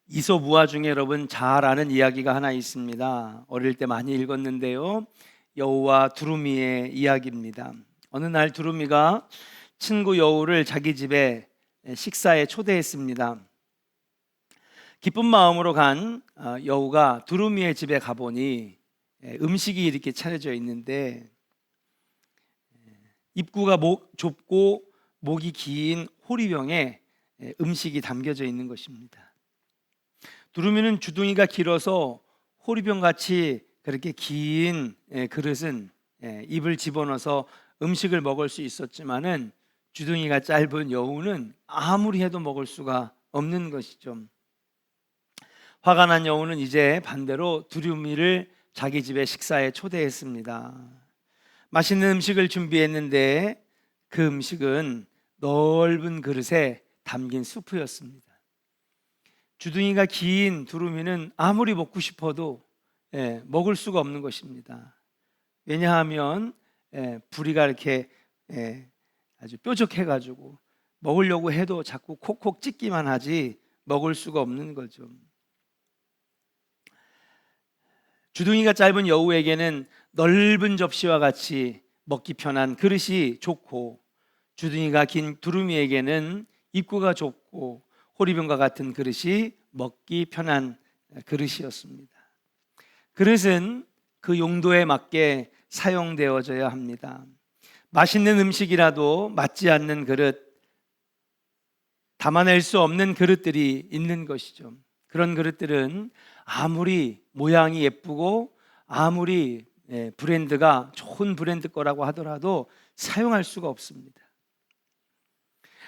이솝 우화 중에 여러분 잘 아는 이야기가 하나 있습니다. 어릴 때 많이 읽었는데요. 여우와 두루미의 이야기입니다. 어느 날 두루미가 친구 여우를 자기 집에 식사에 초대했습니다. 기쁜 마음으로 간 여우가 두루미의 집에 가보니 음식이 이렇게 차려져 있는데 입구가 좁고 목이 긴 호리병에 음식이 담겨져 있는 것입니다. 두루미는 주둥이가 길어서 호리병같이 그렇게 긴 그릇은 입을 집어넣어서 음식을 먹을 수 있었지만은 주둥이가 짧은 여우는 아무리 해도 먹을 수가 없는 것이죠. 화가 난 여우는 이제 반대로 두루미를 자기 집에 식사에 초대했습니다. 맛있는 음식을 준비했는데 그 음식은 넓은 그릇에 담긴 수프였습니다. 주둥이가 긴 두루미는 아무리 먹고 싶어도 먹을 수가 없는 것입니다. 왜냐하면 부리가 이렇게 아주 뾰족해가지고 먹으려고 해도 자꾸 콕콕 찢기만 하지 먹을 수가 없는 거죠. 주둥이가 짧은 여우에게는 넓은 접시와 같이 먹기 편한 그릇이 좋고, 주둥이가 긴 두루미에게는 입구가 좁고 호리병과 같은 그릇이 먹기 편한 그릇이었습니다. 그릇은 그 용도에 맞게 사용되어져야 합니다. 맛있는 음식이라도 맞지 않는 그릇, 담아낼 수 없는 그릇들이 있는 것이죠. 그런 그릇들은 아무리 모양이 예쁘고 아무리 브랜드가 좋은 브랜드 거라고 하더라도 사용할 수가 없습니다.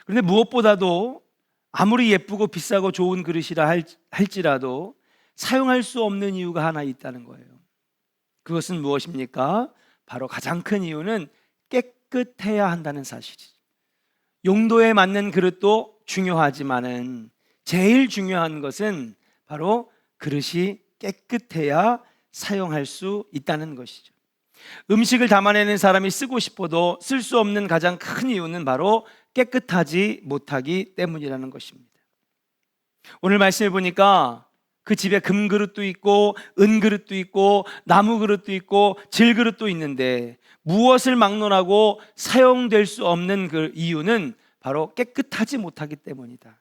그런데 무엇보다도 아무리 예쁘고 비싸고 좋은 그릇이라 할지라도 사용할 수 없는 이유가 하나 있다는 거예요. 그것은 무엇입니까? 바로 가장 큰 이유는 깨끗해야 한다는 사실이죠. 용도에 맞는 그릇도 중요하지만은 제일 중요한 것은 바로 그릇이 깨끗해야 사용할 수 있다는 것이죠. 음식을 담아내는 사람이 쓰고 싶어도 쓸 수 없는 가장 큰 이유는 바로 깨끗하지 못하기 때문이라는 것입니다. 오늘 말씀해 보니까 그 집에 금그릇도 있고 은그릇도 있고 나무 그릇도 있고 질그릇도 있는데 무엇을 막론하고 사용될 수 없는 그 이유는 바로 깨끗하지 못하기 때문이다.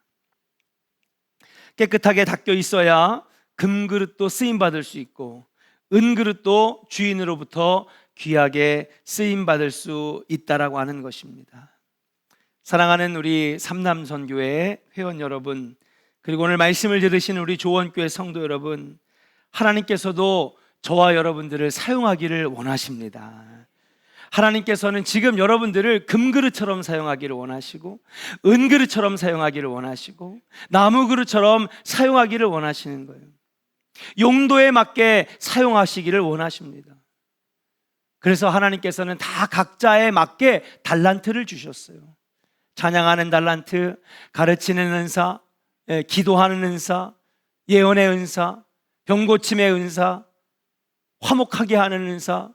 깨끗하게 닦여 있어야 금그릇도 쓰임받을 수 있고 은그릇도 주인으로부터 귀하게 쓰임받을 수 있다라고 하는 것입니다. 사랑하는 우리 삼남선교회 회원 여러분, 그리고 오늘 말씀을 들으신 우리 조원교회 성도 여러분, 하나님께서도 저와 여러분들을 사용하기를 원하십니다. 하나님께서는 지금 여러분들을 금그릇처럼 사용하기를 원하시고 은그릇처럼 사용하기를 원하시고 나무 그릇처럼 사용하기를 원하시는 거예요. 용도에 맞게 사용하시기를 원하십니다. 그래서 하나님께서는 다 각자에 맞게 달란트를 주셨어요. 찬양하는 달란트, 가르치는 은사, 기도하는 은사, 예언의 은사, 병고침의 은사, 화목하게 하는 은사,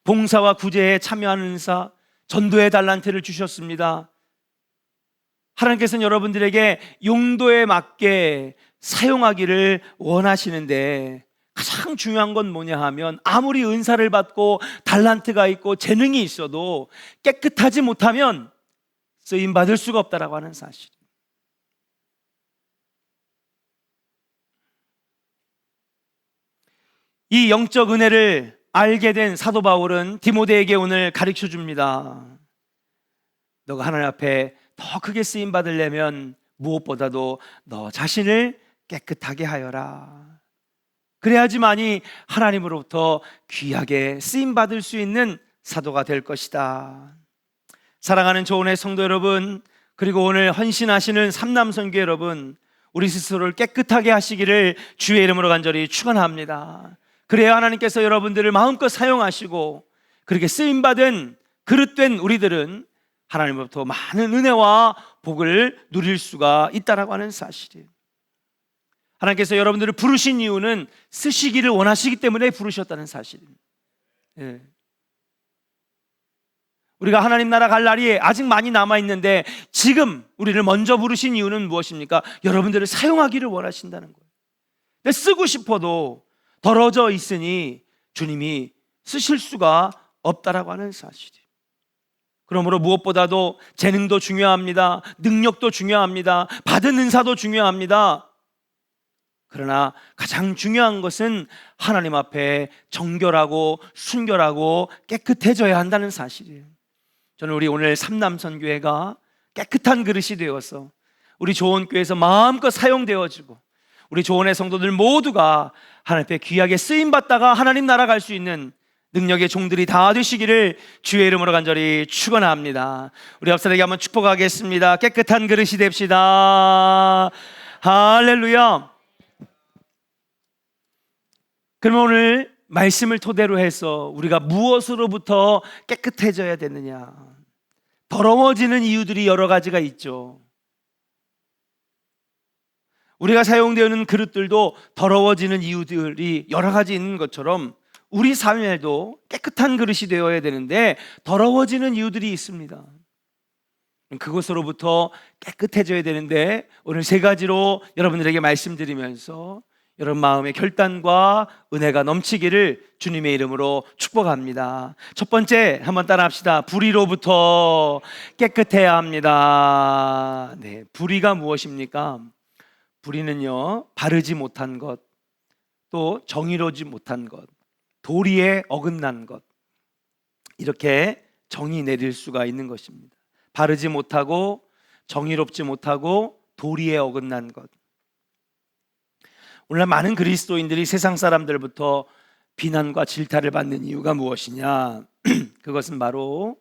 봉사와 구제에 참여하는 은사, 전도의 달란트를 주셨습니다. 하나님께서는 여러분들에게 용도에 맞게 사용하기를 원하시는데 가장 중요한 건 뭐냐 하면 아무리 은사를 받고 달란트가 있고 재능이 있어도 깨끗하지 못하면 쓰임 받을 수가 없다라고 하는 사실. 이 영적 은혜를 알게 된 사도 바울은 디모데에게 오늘 가르쳐 줍니다. 너가 하나님 앞에 더 크게 쓰임 받으려면 무엇보다도 너 자신을 깨끗하게 하여라. 그래야지만이 하나님으로부터 귀하게 쓰임 받을 수 있는 사도가 될 것이다. 사랑하는 조은의 성도 여러분, 그리고 오늘 헌신하시는 삼남선교 여러분, 우리 스스로를 깨끗하게 하시기를 주의 이름으로 간절히 축원합니다. 그래야 하나님께서 여러분들을 마음껏 사용하시고 그렇게 쓰임받은 그릇된 우리들은 하나님으로부터 많은 은혜와 복을 누릴 수가 있다라고 하는 사실이에요. 하나님께서 여러분들을 부르신 이유는 쓰시기를 원하시기 때문에 부르셨다는 사실입니다. 우리가 하나님 나라 갈 날이 아직 많이 남아있는데 지금 우리를 먼저 부르신 이유는 무엇입니까? 여러분들을 사용하기를 원하신다는 거예요. 근데 쓰고 싶어도 더러져 있으니 주님이 쓰실 수가 없다라고 하는 사실이에요. 그러므로 무엇보다도 재능도 중요합니다. 능력도 중요합니다. 받은 은사도 중요합니다. 그러나 가장 중요한 것은 하나님 앞에 정결하고 순결하고 깨끗해져야 한다는 사실이에요. 저는 우리 오늘 삼남선교회가 깨끗한 그릇이 되어서 우리 조원교회에서 마음껏 사용되어지고 우리 조원의 성도들 모두가 하나님 앞에 귀하게 쓰임받다가 하나님 나라 갈 수 있는 능력의 종들이 다 되시기를 주의 이름으로 간절히 축원합니다. 우리 앞사람에게 한번 축복하겠습니다. 깨끗한 그릇이 됩시다. 할렐루야. 그러면 오늘 말씀을 토대로 해서 우리가 무엇으로부터 깨끗해져야 되느냐? 더러워지는 이유들이 여러 가지가 있죠. 우리가 사용되는 그릇들도 더러워지는 이유들이 여러 가지 있는 것처럼 우리 삶에도 깨끗한 그릇이 되어야 되는데 더러워지는 이유들이 있습니다. 그것으로부터 깨끗해져야 되는데 오늘 세 가지로 여러분들에게 말씀드리면서 여러분 마음의 결단과 은혜가 넘치기를 주님의 이름으로 축복합니다. 첫 번째 한번 따라합시다. 불의로부터 깨끗해야 합니다. 네, 불의가 무엇입니까? 불의는요, 바르지 못한 것, 또 정의로지 못한 것, 도리에 어긋난 것, 이렇게 정의 내릴 수가 있는 것입니다. 바르지 못하고 정의롭지 못하고 도리에 어긋난 것. 오늘날 많은 그리스도인들이 세상 사람들부터 비난과 질타를 받는 이유가 무엇이냐? 그것은 바로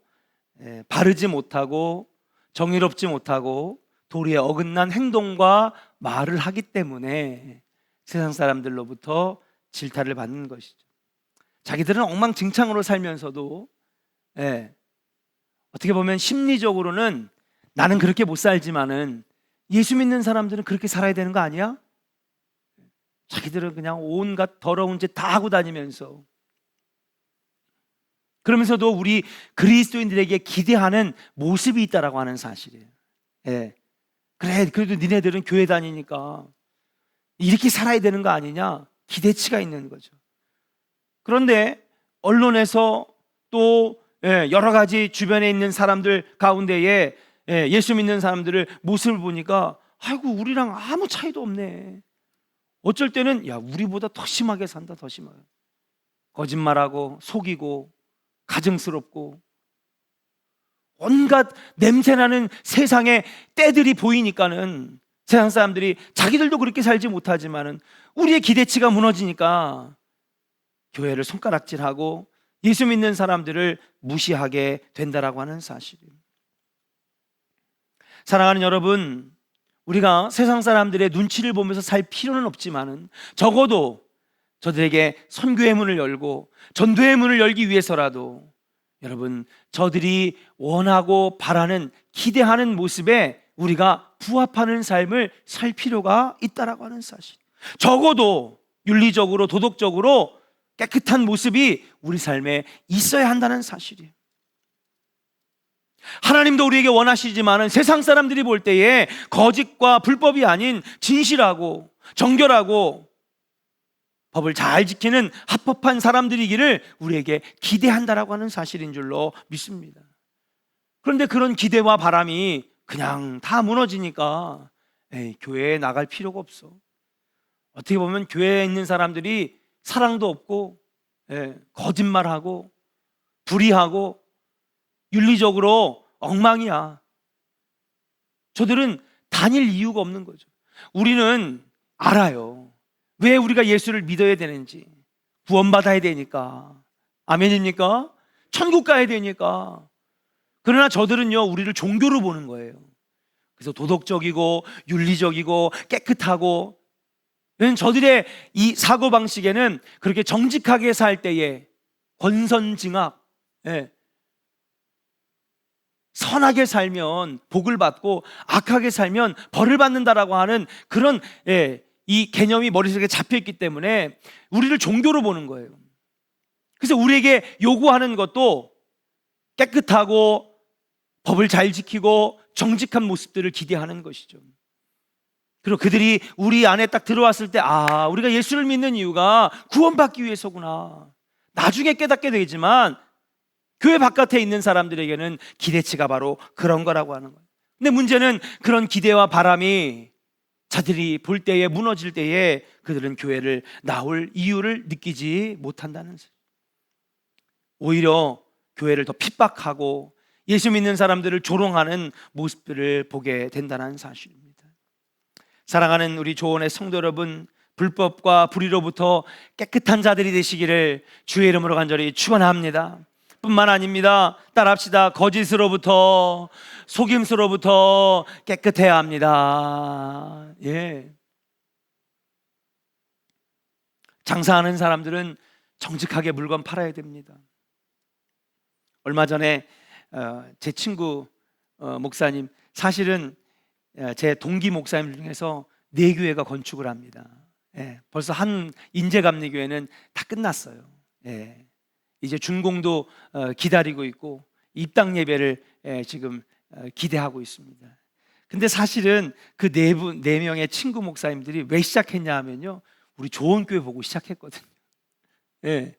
바르지 못하고 정의롭지 못하고 도리에 어긋난 행동과 말을 하기 때문에 세상 사람들로부터 질타를 받는 것이죠. 자기들은 엉망진창으로 살면서도 어떻게 보면 심리적으로는 나는 그렇게 못 살지만은 예수 믿는 사람들은 그렇게 살아야 되는 거 아니야? 자기들은 그냥 온갖 더러운 짓 다 하고 다니면서, 그러면서도 우리 그리스도인들에게 기대하는 모습이 있다라고 하는 사실이에요. 그래, 그래도 니네들은 교회 다니니까 이렇게 살아야 되는 거 아니냐? 기대치가 있는 거죠. 그런데 언론에서 또 여러 가지 주변에 있는 사람들 가운데에 예수 믿는 사람들의 모습을 보니까 아이고, 우리랑 아무 차이도 없네. 어쩔 때는 야, 우리보다 더 심하게 산다, 더 심하게. 거짓말하고 속이고 가증스럽고 온갖 냄새나는 세상의 때들이 보이니까는 세상 사람들이 자기들도 그렇게 살지 못하지만은 우리의 기대치가 무너지니까 교회를 손가락질하고 예수 믿는 사람들을 무시하게 된다라고 하는 사실이에요. 사랑하는 여러분, 우리가 세상 사람들의 눈치를 보면서 살 필요는 없지만은 적어도 저들에게 선교의 문을 열고 전도의 문을 열기 위해서라도 여러분, 저들이 원하고 바라는, 기대하는 모습에 우리가 부합하는 삶을 살 필요가 있다라고 하는 사실. 적어도 윤리적으로 도덕적으로 깨끗한 모습이 우리 삶에 있어야 한다는 사실이에요. 하나님도 우리에게 원하시지만은 세상 사람들이 볼 때에 거짓과 불법이 아닌 진실하고 정결하고 법을 잘 지키는 합법한 사람들이기를 우리에게 기대한다라고 하는 사실인 줄로 믿습니다. 그런데 그런 기대와 바람이 그냥 다 무너지니까 교회에 나갈 필요가 없어. 어떻게 보면 교회에 있는 사람들이 사랑도 없고 거짓말하고 불의하고 윤리적으로 엉망이야. 저들은 다닐 이유가 없는 거죠. 우리는 알아요. 왜 우리가 예수를 믿어야 되는지. 구원받아야 되니까. 아멘입니까? 천국 가야 되니까. 그러나 저들은요, 우리를 종교로 보는 거예요. 그래서 도덕적이고 윤리적이고 깨끗하고, 저들의 이 사고방식에는 그렇게 정직하게 살 때에 권선징악, 선하게 살면 복을 받고 악하게 살면 벌을 받는다라고 하는 그런 이 개념이 머릿속에 잡혀있기 때문에 우리를 종교로 보는 거예요. 그래서 우리에게 요구하는 것도 깨끗하고 법을 잘 지키고 정직한 모습들을 기대하는 것이죠. 그리고 그들이 우리 안에 딱 들어왔을 때, 우리가 예수를 믿는 이유가 구원받기 위해서구나. 나중에 깨닫게 되겠지만 교회 바깥에 있는 사람들에게는 기대치가 바로 그런 거라고 하는 거예요. 근데 문제는 그런 기대와 바람이 자들이 볼 때에, 무너질 때에 그들은 교회를 나올 이유를 느끼지 못한다는 것이죠. 오히려 교회를 더 핍박하고 예수 믿는 사람들을 조롱하는 모습들을 보게 된다는 사실입니다. 사랑하는 우리 조원의 성도 여러분, 불법과 불의로부터 깨끗한 자들이 되시기를 주의 이름으로 간절히 축원합니다. 뿐만 아닙니다. 따라합시다. 거짓으로부터, 속임수로부터 깨끗해야 합니다. 예. 장사하는 사람들은 정직하게 물건 팔아야 됩니다. 얼마 전에 제 친구 목사님, 사실은 제 동기 목사님 중에서 4교회가 건축을 합니다. 예, 벌써 한 인재감리교회는 다 끝났어요. 예, 이제 준공도 기다리고 있고 입당 예배를 지금 기대하고 있습니다. 근데 사실은 그 4명의 친구 목사님들이 왜 시작했냐 하면요, 우리 좋은 교회 보고 시작했거든요. 예,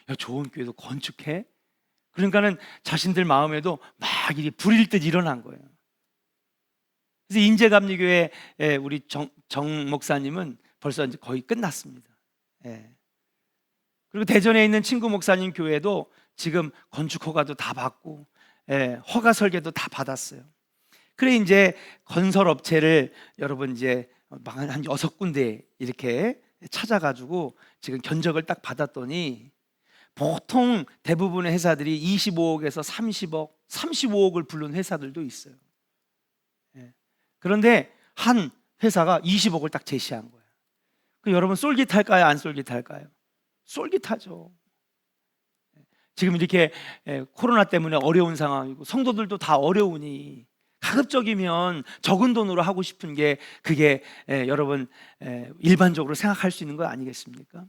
야, 좋은 교회도 건축해? 그러니까는 자신들 마음에도 막 일이 불일 듯 일어난 거예요. 그래서 인재감리교회 우리 정 목사님은 벌써 이제 거의 끝났습니다. 예. 그리고 대전에 있는 친구 목사님 교회도 지금 건축 허가도 다 받고, 허가 설계도 다 받았어요. 그래 이제 건설 업체를 여러분 이제 한 6군데 이렇게 찾아가지고 지금 견적을 딱 받았더니 보통 대부분의 회사들이 25억에서 30억, 35억을 부른 회사들도 있어요. 그런데 한 회사가 20억을 딱 제시한 거예요. 그 여러분 쏠깃할까요? 안 쏠깃할까요? 쏠깃하죠. 지금 이렇게 코로나 때문에 어려운 상황이고 성도들도 다 어려우니 가급적이면 적은 돈으로 하고 싶은 게 그게 여러분 일반적으로 생각할 수 있는 거 아니겠습니까?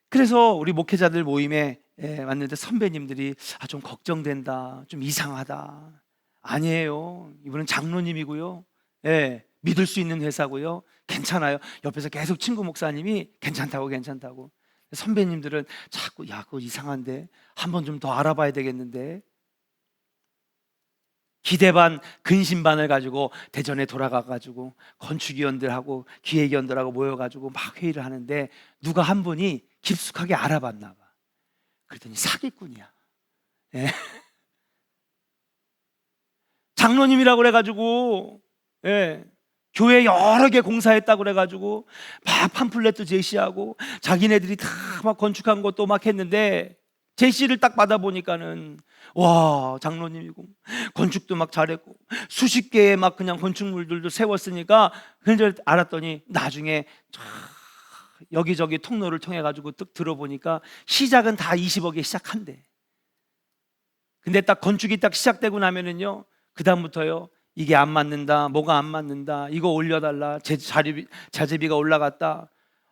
그래서 우리 목회자들 모임에 왔는데 선배님들이 좀 걱정된다, 좀 이상하다. 아니에요. 이분은 장로님이고요. 믿을 수 있는 회사고요. 괜찮아요. 옆에서 계속 친구 목사님이 괜찮다고. 선배님들은 자꾸 그거 이상한데 한번 좀 더 알아봐야 되겠는데. 기대 반 근심 반을 가지고 대전에 돌아가가지고 건축위원들하고 기획위원들하고 모여가지고 막 회의를 하는데 누가 한 분이 깊숙하게 알아봤나 봐. 그랬더니 사기꾼이야. 장로님이라고 그래가지고 교회 여러 개 공사했다고 그래가지고 막 팜플렛도 제시하고 자기네들이 다 막 건축한 것도 막 했는데 제시를 딱 받아보니까는 와, 장로님이고 건축도 막 잘했고 수십 개의 막 그냥 건축물들도 세웠으니까 그런지 알았더니 나중에 여기저기 통로를 통해 가지고 딱 들어보니까 시작은 다 20억에 시작한대. 근데 딱 건축이 딱 시작되고 나면은요, 그 다음부터요, 이게 안 맞는다, 뭐가 안 맞는다, 이거 올려달라, 자재비가 올라갔다.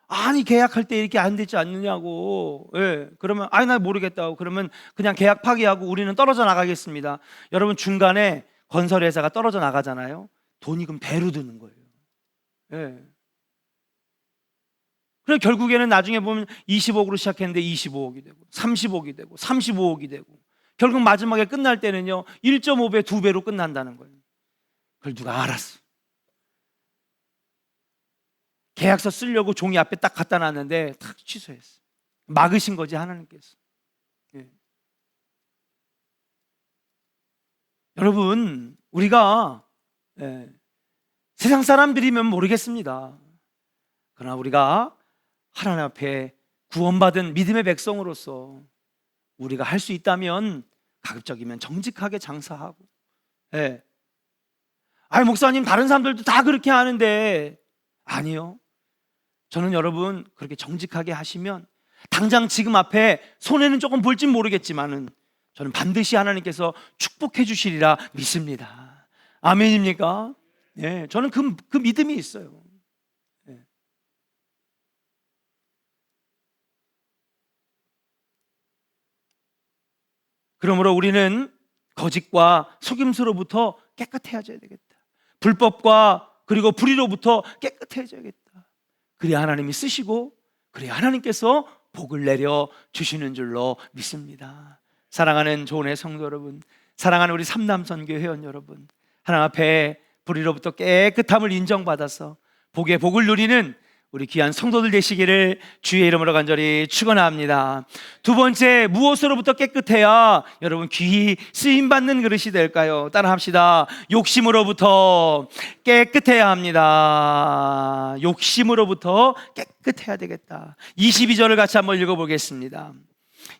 아니 계약할 때 이렇게 안 되지 않느냐고. 그러면 나 모르겠다고. 그러면 그냥 계약 파기하고 우리는 떨어져 나가겠습니다. 여러분 중간에 건설회사가 떨어져 나가잖아요. 돈이 그럼 배로 드는 거예요. 그래서 결국에는 나중에 보면 20억으로 시작했는데 25억이 되고 30억이 되고 35억이 되고 결국 마지막에 끝날 때는요 1.5배, 2배로 끝난다는 거예요. 그걸 누가 알았어. 계약서 쓰려고 종이 앞에 딱 갖다 놨는데 탁 취소했어. 막으신 거지 하나님께서. 여러분 우리가 세상 사람들이면 모르겠습니다. 그러나 우리가 하나님 앞에 구원받은 믿음의 백성으로서 우리가 할 수 있다면 가급적이면 정직하게 장사하고. 목사님 다른 사람들도 다 그렇게 하는데. 아니요. 저는 여러분 그렇게 정직하게 하시면 당장 지금 앞에 손해는 조금 볼진 모르겠지만은 저는 반드시 하나님께서 축복해 주시리라 믿습니다. 아멘입니까? 저는 그 믿음이 있어요. 그러므로 우리는 거짓과 속임수로부터 깨끗해져야 되겠다. 불법과 그리고 불의로부터 깨끗해져야겠다. 그래야 하나님이 쓰시고 그래야 하나님께서 복을 내려 주시는 줄로 믿습니다. 사랑하는 조은의 성도 여러분, 사랑하는 우리 삼남선교 회원 여러분, 하나님 앞에 불의로부터 깨끗함을 인정받아서 복의 복을 누리는 우리 귀한 성도들 되시기를 주의 이름으로 간절히 축원합니다. 두 번째, 무엇으로부터 깨끗해야 여러분 귀히 쓰임받는 그릇이 될까요? 따라합시다. 욕심으로부터 깨끗해야 합니다. 욕심으로부터 깨끗해야 되겠다. 22절을 같이 한번 읽어보겠습니다.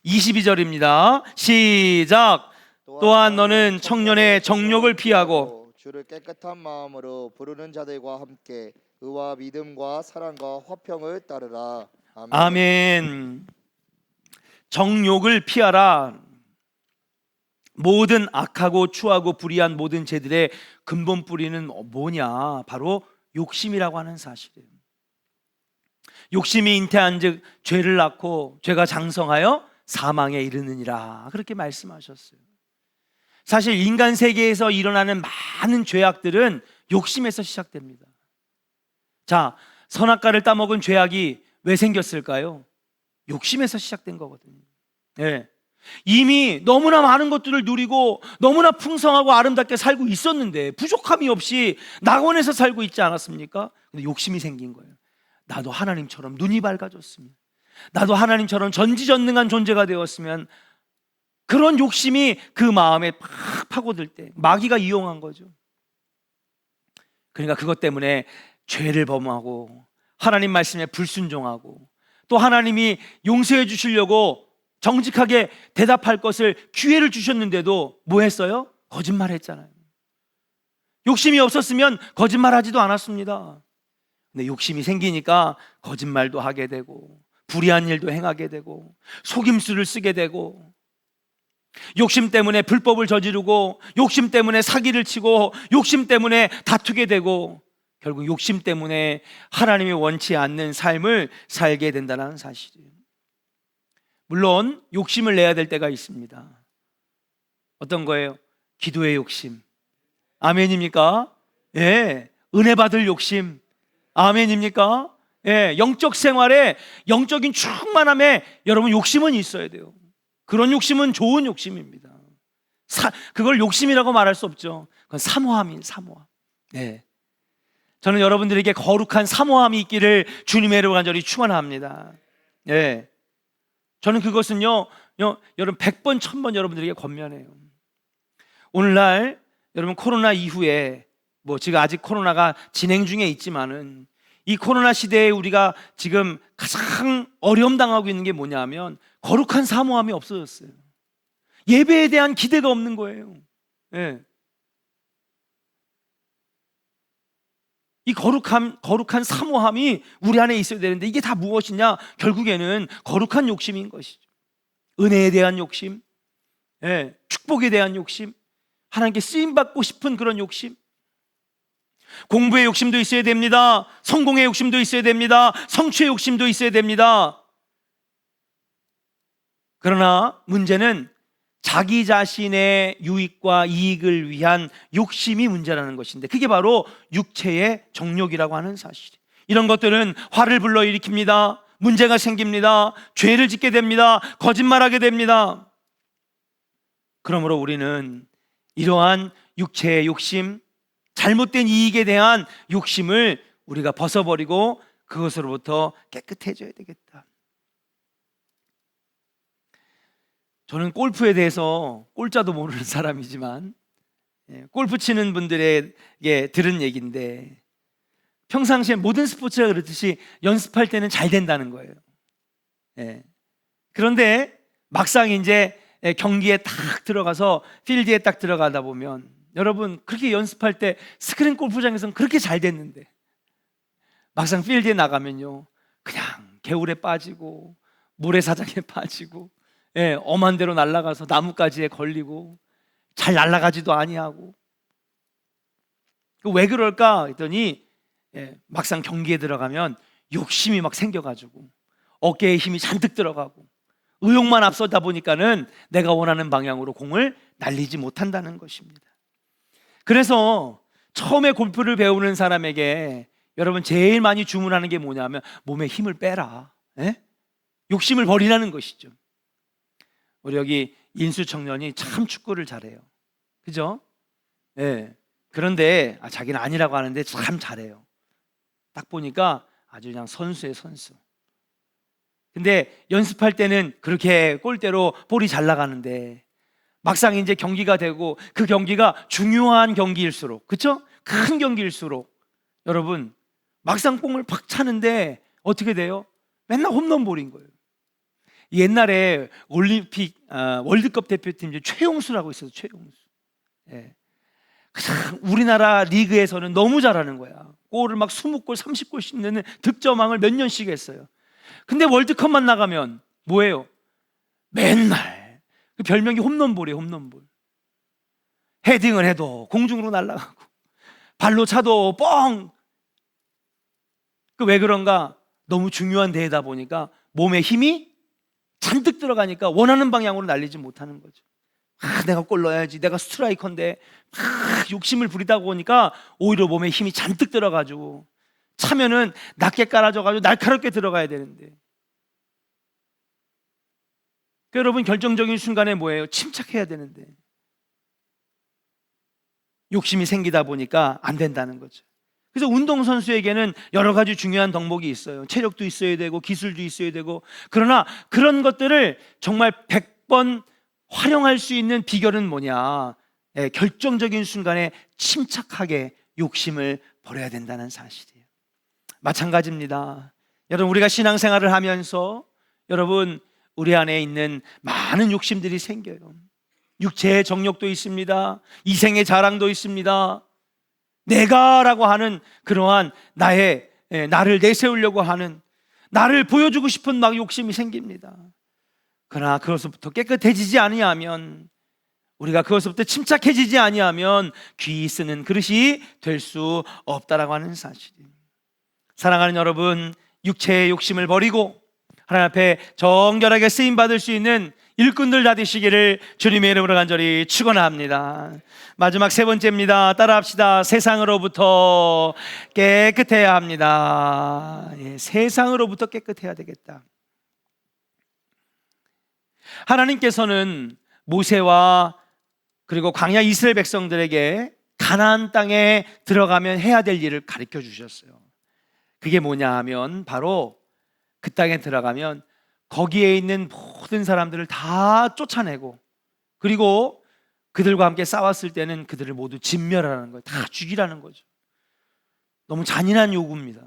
22절입니다. 시작. 또한 너는 청년의 정욕을 피하고 주를 깨끗한 마음으로 부르는 자들과 함께 의와 믿음과 사랑과 화평을 따르라. 아멘. 아멘. 정욕을 피하라. 모든 악하고 추하고 불의한 모든 죄들의 근본 뿌리는 뭐냐? 바로 욕심이라고 하는 사실이에요. 욕심이 잉태한즉 죄를 낳고 죄가 장성하여 사망에 이르느니라. 그렇게 말씀하셨어요. 사실 인간 세계에서 일어나는 많은 죄악들은 욕심에서 시작됩니다. 자, 선악과를 따먹은 죄악이 왜 생겼을까요? 욕심에서 시작된 거거든요. 네. 이미 너무나 많은 것들을 누리고 너무나 풍성하고 아름답게 살고 있었는데 부족함이 없이 낙원에서 살고 있지 않았습니까? 근데 욕심이 생긴 거예요. 나도 하나님처럼 눈이 밝아졌으면, 나도 하나님처럼 전지전능한 존재가 되었으면, 그런 욕심이 그 마음에 팍 파고들 때 마귀가 이용한 거죠. 그러니까 그것 때문에 죄를 범하고 하나님 말씀에 불순종하고 또 하나님이 용서해 주시려고 정직하게 대답할 것을 기회를 주셨는데도 뭐 했어요? 거짓말했잖아요. 욕심이 없었으면 거짓말하지도 않았습니다. 근데 욕심이 생기니까 거짓말도 하게 되고 불의한 일도 행하게 되고 속임수를 쓰게 되고, 욕심 때문에 불법을 저지르고 욕심 때문에 사기를 치고 욕심 때문에 다투게 되고 결국 욕심 때문에 하나님이 원치 않는 삶을 살게 된다는 사실이에요. 물론 욕심을 내야 될 때가 있습니다. 어떤 거예요? 기도의 욕심. 아멘입니까? 예. 은혜 받을 욕심. 아멘입니까? 예. 영적 생활에 영적인 충만함에 여러분 욕심은 있어야 돼요. 그런 욕심은 좋은 욕심입니다. 그걸 욕심이라고 말할 수 없죠. 그건 사모함이에요. 사모함. 예. 저는 여러분들에게 거룩한 사모함이 있기를 주님의 이름으로 간절히 축원합니다. 예. 저는 그것은요, 여러분 100번 1000번 여러분들에게 권면해요. 오늘날 여러분 코로나 이후에 지금 아직 코로나가 진행 중에 있지만은 이 코로나 시대에 우리가 지금 가장 어려움 당하고 있는 게 뭐냐면 거룩한 사모함이 없어졌어요. 예배에 대한 기대가 없는 거예요. 예. 이 거룩한 사모함이 우리 안에 있어야 되는데 이게 다 무엇이냐? 결국에는 거룩한 욕심인 것이죠. 은혜에 대한 욕심, 예, 축복에 대한 욕심, 하나님께 쓰임받고 싶은 그런 욕심, 공부의 욕심도 있어야 됩니다. 성공의 욕심도 있어야 됩니다. 성취의 욕심도 있어야 됩니다. 그러나 문제는 자기 자신의 유익과 이익을 위한 욕심이 문제라는 것인데 그게 바로 육체의 정욕이라고 하는 사실이에요. 이런 것들은 화를 불러일으킵니다. 문제가 생깁니다. 죄를 짓게 됩니다. 거짓말하게 됩니다. 그러므로 우리는 이러한 육체의 욕심, 잘못된 이익에 대한 욕심을 우리가 벗어버리고 그것으로부터 깨끗해져야 되겠다. 저는 골프에 대해서 꼴자도 모르는 사람이지만 골프 치는 분들에게 들은 얘기인데 평상시에 모든 스포츠가 그렇듯이 연습할 때는 잘 된다는 거예요. 그런데 막상 이제 경기에 딱 들어가서 필드에 딱 들어가다 보면 여러분 그렇게 연습할 때 스크린 골프장에서는 그렇게 잘 됐는데 막상 필드에 나가면요 그냥 개울에 빠지고 모래사장에 빠지고 엄한 데로 날아가서 나뭇가지에 걸리고 잘 날아가지도 아니하고 왜 그럴까 했더니 막상 경기에 들어가면 욕심이 막 생겨가지고 어깨에 힘이 잔뜩 들어가고 의욕만 앞서다 보니까는 내가 원하는 방향으로 공을 날리지 못한다는 것입니다. 그래서 처음에 골프를 배우는 사람에게 여러분 제일 많이 주문하는 게 뭐냐면 몸에 힘을 빼라. 예? 욕심을 버리라는 것이죠. 우리 여기 인수 청년이 참 축구를 잘해요. 그죠? 예. 그런데 자기는 아니라고 하는데 참 잘해요. 딱 보니까 아주 그냥 선수예요, 선수. 근데 연습할 때는 그렇게 골대로 볼이 잘 나가는데 막상 이제 경기가 되고 그 경기가 중요한 경기일수록, 그렇죠? 큰 경기일수록 여러분 막상 공을 팍 차는데 어떻게 돼요? 맨날 홈런볼인 거예요. 옛날에 올림픽 월드컵 대표팀 이제 최용수라고 있어요. 최용수. 예. 우리나라 리그에서는 너무 잘하는 거야. 골을 막 20골, 30골씩 넣는 득점왕을 몇 년씩 했어요. 근데 월드컵만 나가면 뭐예요? 맨날 그 별명이 홈런볼이에요. 홈런볼. 헤딩을 해도 공중으로 날아가고 발로 차도 뻥. 그 왜 그런가? 너무 중요한 대회다 보니까 몸에 힘이 잔뜩 들어가니까 원하는 방향으로 날리지 못하는 거죠. 내가 골 넣어야지, 내가 스트라이커인데 막 욕심을 부리다 보니까 오히려 몸에 힘이 잔뜩 들어가지고 차면은 낮게 깔아져가지고 날카롭게 들어가야 되는데, 그러니까 여러분 결정적인 순간에 뭐예요? 침착해야 되는데 욕심이 생기다 보니까 안 된다는 거죠. 그래서 운동선수에게는 여러 가지 중요한 덕목이 있어요. 체력도 있어야 되고 기술도 있어야 되고, 그러나 그런 것들을 정말 100번 활용할 수 있는 비결은 뭐냐? 결정적인 순간에 침착하게 욕심을 버려야 된다는 사실이에요. 마찬가지입니다. 여러분 우리가 신앙생활을 하면서 여러분 우리 안에 있는 많은 욕심들이 생겨요. 육체의 정욕도 있습니다. 이생의 자랑도 있습니다. 내가라고 하는 그러한 나를 내세우려고 하는, 나를 보여주고 싶은 막 욕심이 생깁니다. 그러나 그것부터 깨끗해지지 아니하면, 우리가 그것부터 침착해지지 아니하면 귀 쓰는 그릇이 될 수 없다라고 하는 사실입니다. 사랑하는 여러분, 육체의 욕심을 버리고 하나님 앞에 정결하게 쓰임 받을 수 있는 일꾼들 다 되시기를 주님의 이름으로 간절히 축원합니다. 마지막 세 번째입니다. 따라합시다. 세상으로부터 깨끗해야 합니다. 세상으로부터 깨끗해야 되겠다. 하나님께서는 모세와 그리고 광야 이스라엘 백성들에게 가나안 땅에 들어가면 해야 될 일을 가르쳐 주셨어요. 그게 뭐냐 하면 바로 그 땅에 들어가면 거기에 있는 모든 사람들을 다 쫓아내고, 그리고 그들과 함께 싸웠을 때는 그들을 모두 진멸하라는 거예요. 다 죽이라는 거죠. 너무 잔인한 요구입니다.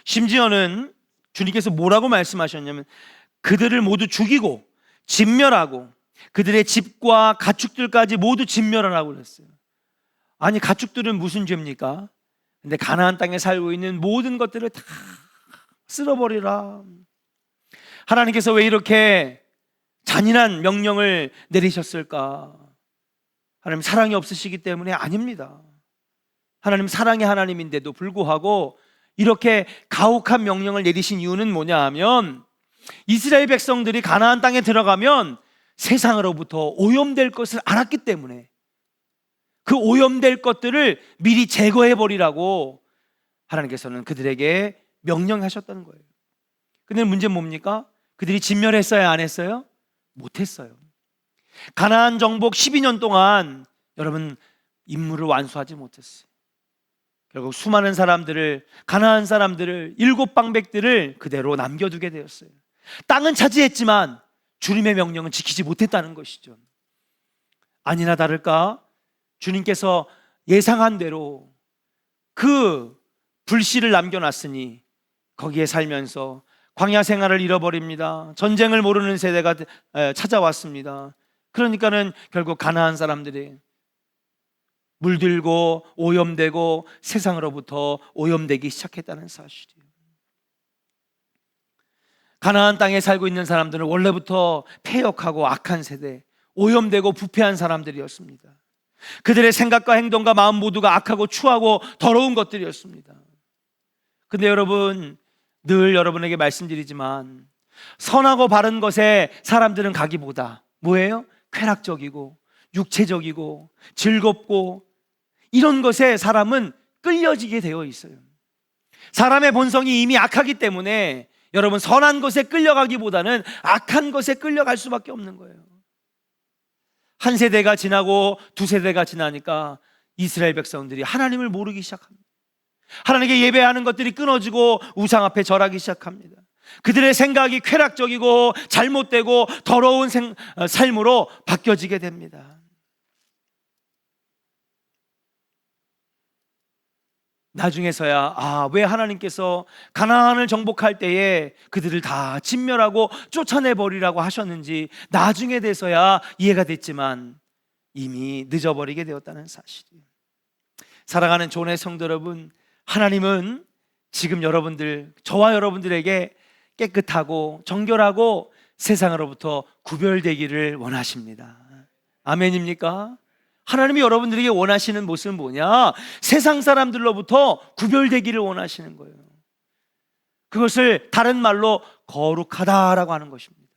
심지어는 주님께서 뭐라고 말씀하셨냐면 그들을 모두 죽이고 진멸하고 그들의 집과 가축들까지 모두 진멸하라고 그랬어요. 아니 가축들은 무슨 죄입니까? 근데 가나안 땅에 살고 있는 모든 것들을 다 쓸어버리라. 하나님께서 왜 이렇게 잔인한 명령을 내리셨을까? 하나님 사랑이 없으시기 때문에 아닙니다. 하나님 사랑의 하나님인데도 불구하고 이렇게 가혹한 명령을 내리신 이유는 뭐냐 하면 이스라엘 백성들이 가나안 땅에 들어가면 세상으로부터 오염될 것을 알았기 때문에 그 오염될 것들을 미리 제거해 버리라고 하나님께서는 그들에게 명령하셨다는 거예요. 근데 문제는 뭡니까? 그들이 진멸했어요? 안 했어요? 못했어요. 가나안 정복 12년 동안 여러분 임무를 완수하지 못했어요. 결국 수많은 사람들을, 가나안 사람들을, 7방백들을 그대로 남겨두게 되었어요. 땅은 차지했지만 주님의 명령은 지키지 못했다는 것이죠. 아니나 다를까 주님께서 예상한 대로 그 불씨를 남겨놨으니 거기에 살면서 광야 생활을 잃어버립니다. 전쟁을 모르는 세대가 찾아왔습니다. 그러니까는 결국 가나안 사람들이 물들고 오염되고 세상으로부터 오염되기 시작했다는 사실이에요. 가나안 땅에 살고 있는 사람들은 원래부터 패역하고 악한 세대, 오염되고 부패한 사람들이었습니다. 그들의 생각과 행동과 마음 모두가 악하고 추하고 더러운 것들이었습니다. 근데 여러분 늘 여러분에게 말씀드리지만 선하고 바른 것에 사람들은 가기보다 뭐예요? 쾌락적이고 육체적이고 즐겁고 이런 것에 사람은 끌려지게 되어 있어요. 사람의 본성이 이미 악하기 때문에 여러분, 선한 것에 끌려가기보다는 악한 것에 끌려갈 수밖에 없는 거예요. 한 세대가 지나고 두 세대가 지나니까 이스라엘 백성들이 하나님을 모르기 시작합니다. 하나님께 예배하는 것들이 끊어지고 우상 앞에 절하기 시작합니다. 그들의 생각이 쾌락적이고 잘못되고 더러운 삶으로 바뀌어지게 됩니다. 나중에서야 왜 하나님께서 가나안을 정복할 때에 그들을 다 진멸하고 쫓아내버리라고 하셨는지 나중에 돼서야 이해가 됐지만 이미 늦어버리게 되었다는 사실이에요. 사랑하는 교회 성도 여러분, 하나님은 지금 여러분들, 저와 여러분들에게 깨끗하고 정결하고 세상으로부터 구별되기를 원하십니다. 아멘입니까? 하나님이 여러분들에게 원하시는 모습은 뭐냐? 세상 사람들로부터 구별되기를 원하시는 거예요. 그것을 다른 말로 거룩하다라고 하는 것입니다.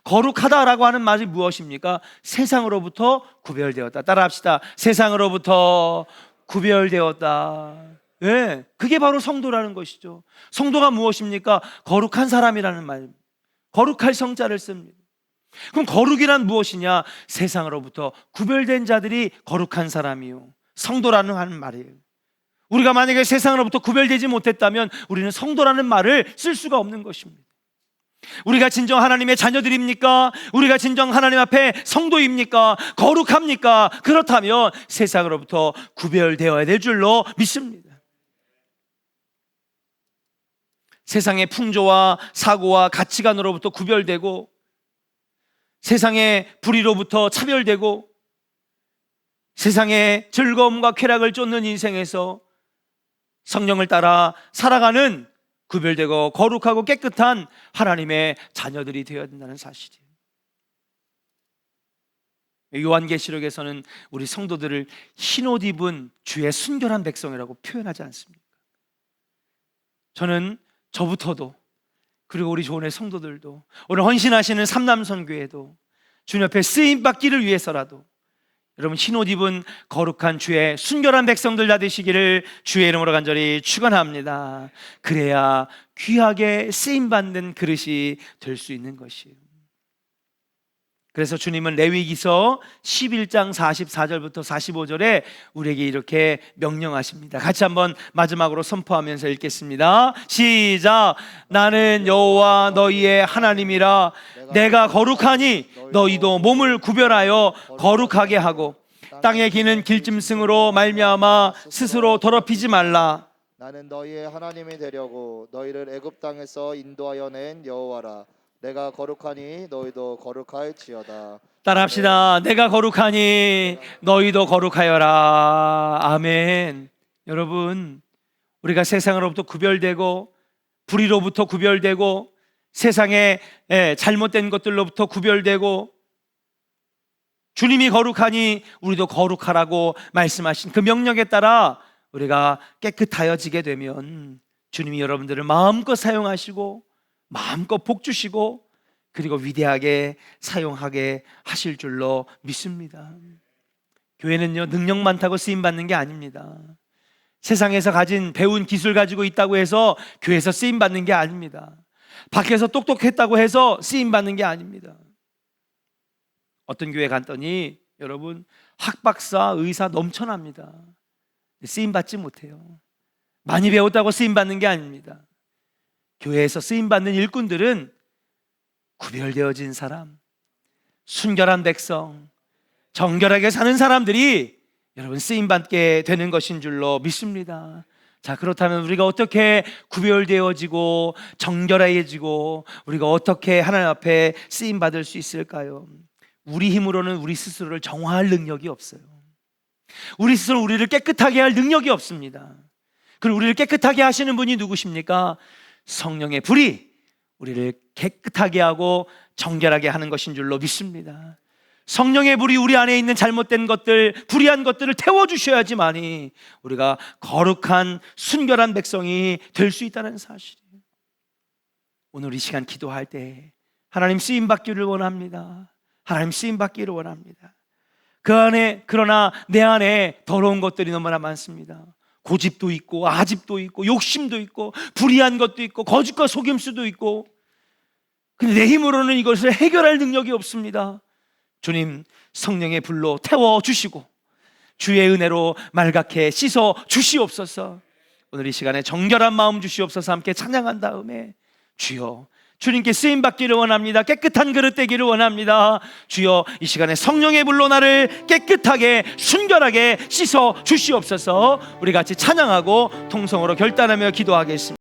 거룩하다라고 하는 말이 무엇입니까? 세상으로부터 구별되었다. 따라합시다. 세상으로부터 구별되었다. 네, 그게 바로 성도라는 것이죠. 성도가 무엇입니까? 거룩한 사람이라는 말입니다. 거룩할 성자를 씁니다. 그럼 거룩이란 무엇이냐? 세상으로부터 구별된 자들이 거룩한 사람이요, 성도라는 하는 말이에요. 우리가 만약에 세상으로부터 구별되지 못했다면 우리는 성도라는 말을 쓸 수가 없는 것입니다. 우리가 진정 하나님의 자녀들입니까? 우리가 진정 하나님 앞에 성도입니까? 거룩합니까? 그렇다면 세상으로부터 구별되어야 될 줄로 믿습니다. 세상의 풍조와 사고와 가치관으로부터 구별되고 세상의 불의로부터 차별되고 세상의 즐거움과 쾌락을 쫓는 인생에서 성령을 따라 살아가는 구별되고 거룩하고 깨끗한 하나님의 자녀들이 되어야 된다는 사실이에요. 요한계시록에서는 우리 성도들을 흰옷 입은 주의 순결한 백성이라고 표현하지 않습니까? 저는 저부터도, 그리고 우리 교회 성도들도, 오늘 헌신하시는 삼남선교회도 주님 앞에 쓰임받기를 위해서라도 여러분 흰옷 입은 거룩한 주의 순결한 백성들 다 되시기를 주의 이름으로 간절히 축원합니다. 그래야 귀하게 쓰임받는 그릇이 될 수 있는 것이에요. 그래서 주님은 레위기서 11장 44절부터 45절에 우리에게 이렇게 명령하십니다. 같이 한번 마지막으로 선포하면서 읽겠습니다. 시작. 나는 여호와 너희의 하나님이라. 내가 거룩하니 너희도 몸을 구별하여 거룩하게 하고 땅에 기는 길짐승으로 말미암아 스스로 더럽히지 말라. 나는 너희의 하나님이 되려고 너희를 애굽 땅에서 인도하여 낸 여호와라. 내가 거룩하니 너희도 거룩할지어다. 따라합시다. 내가 거룩하니 너희도 거룩하여라. 아멘. 여러분, 우리가 세상으로부터 구별되고 불의로부터 구별되고 세상의 잘못된 것들로부터 구별되고 주님이 거룩하니 우리도 거룩하라고 말씀하신 그 명령에 따라 우리가 깨끗하여지게 되면 주님이 여러분들을 마음껏 사용하시고 마음껏 복 주시고 그리고 위대하게 사용하게 하실 줄로 믿습니다. 교회는요, 능력 많다고 쓰임받는 게 아닙니다. 세상에서 가진 배운 기술 가지고 있다고 해서 교회에서 쓰임받는 게 아닙니다. 밖에서 똑똑했다고 해서 쓰임받는 게 아닙니다. 어떤 교회 갔더니 여러분 학박사, 의사 넘쳐납니다. 쓰임받지 못해요. 많이 배웠다고 쓰임받는 게 아닙니다. 교회에서 쓰임받는 일꾼들은 구별되어진 사람, 순결한 백성, 정결하게 사는 사람들이 여러분 쓰임받게 되는 것인 줄로 믿습니다. 자, 그렇다면 우리가 어떻게 구별되어지고 정결해지고 우리가 어떻게 하나님 앞에 쓰임받을 수 있을까요? 우리 힘으로는 우리 스스로를 정화할 능력이 없어요. 우리 스스로 우리를 깨끗하게 할 능력이 없습니다. 그럼 우리를 깨끗하게 하시는 분이 누구십니까? 성령의 불이 우리를 깨끗하게 하고 정결하게 하는 것인 줄로 믿습니다. 성령의 불이 우리 안에 있는 잘못된 것들, 불의한 것들을 태워주셔야지만이 우리가 거룩한 순결한 백성이 될 수 있다는 사실이에요. 오늘 이 시간 기도할 때 하나님 쓰임 받기를 원합니다. 하나님 쓰임 받기를 원합니다. 그 안에, 그러나 내 안에 더러운 것들이 너무나 많습니다. 고집도 있고 아집도 있고 욕심도 있고 불의한 것도 있고 거짓과 속임수도 있고, 근데 내 힘으로는 이것을 해결할 능력이 없습니다. 주님, 성령의 불로 태워주시고 주의 은혜로 말갛게 씻어 주시옵소서. 오늘 이 시간에 정결한 마음 주시옵소서. 함께 찬양한 다음에 주여, 주님께 쓰임받기를 원합니다. 깨끗한 그릇 되기를 원합니다. 주여, 이 시간에 성령의 불로 나를 깨끗하게 순결하게 씻어 주시옵소서. 우리 같이 찬양하고 통성으로 결단하며 기도하겠습니다.